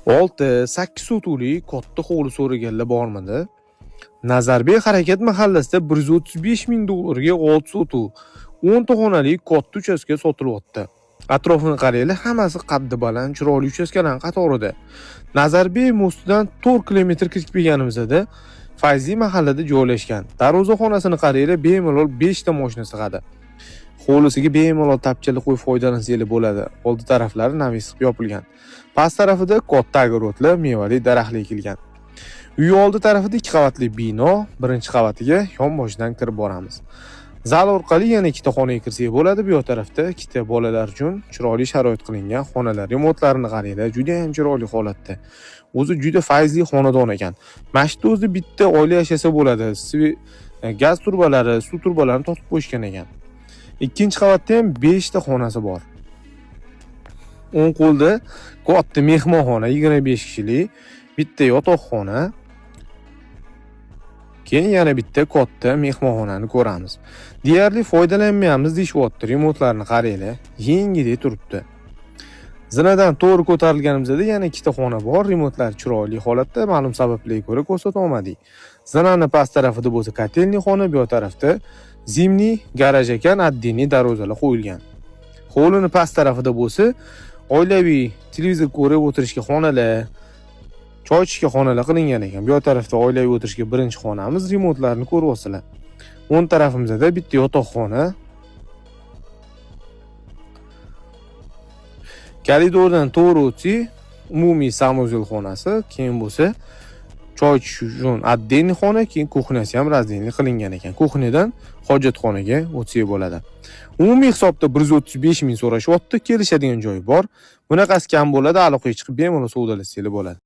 6-8 sotuvlik katta hovli so'raganlar bormidi? Nazarbek harakat mahallasida $135,000 ga 6 sotuv, 10 ta xonali katta uchastka sotilyapti. Atrofini qaranglar, hammasi qaddi baland, chiroyli uchastkalar qatorida. Nazarbek mostidan 4 kilometr kirib kelganimizda Fayzi mahallada joylashgan. Darvozaxonasini qaranglar, bemalol 5 ta mashina sig'adi. Hovlisiga bemalol tapchali qo'yib foydalansanglar bo'ladi. Oldi taraflari navis qilib yopilgan. Past tarafida katta огородlar, mevali daraxtlar ekilgan. Uy oldi tarafida 2 qavatli bino, birinchi qavatiga yonboshidan kirib boramiz. Zal orqali yana 2 ta xonaga kirsak bo'ladi. Bu tarafda 2 ta bolalar uchun chiroyli sharoit qilingan xonalar. Remotlarini qaranglar, juda ham chiroyli holatda. O'zi juda fayzli xonadon ekan. Mashina o'zi bitta oila yashasa bo'ladi. Gaz turbalari, suv turbalarini tortib qo'yishgan ekan. Ikkinchi qavatda ham 5 ta xonasi bor. O'ng qo'lda katta mehmonxona 25 kishilik, bitta yotoqxona, keyin yana bitta katta mehmonxonani ko'ramiz. Deyarli foydalanmaymiz deyapti. Remotlarni qaranglar, yengidek turibdi. Zinadan to'g'ri ko'tarilganimizda yana 2 ta xona bor. Remotlar chiroyli holatda, ma'lum sabablarga ko'ra ko'rsata olmadik. Zinaning past tarafida bo'lsa kotelniy xona, bu tarafda zimniy garaj ekan, addiniy darvozalar qo'yilgan. Hovlining past tarafida bo'lsa oilaviy televizor ko'rib o'tirishga xonalar, choy ichishga xonalar qilingan ekan. Bu tarafda oilaviy o'tirishga birinchi xonamiz, remotlarni ko'ryapsizlar. O'ng tarafimizda bitta yotoqxona. Koridordan to'g'ri o'tsak, umumiy samozyol xonasi, keyin bo'lsa choy ichish uchun addiniy xona, keyin kuxnyasi ham razdельный qilingan ekan. Kuxnyadan hojatxonaga o'tsak bo'ladi. Umumiy hisobda 135 ming so'rashyapti, kelishadigan joyi bor. Bunaqasi kam bo'ladi, aloqaga chiqib bemalol savdolashsanglar bo'ladi.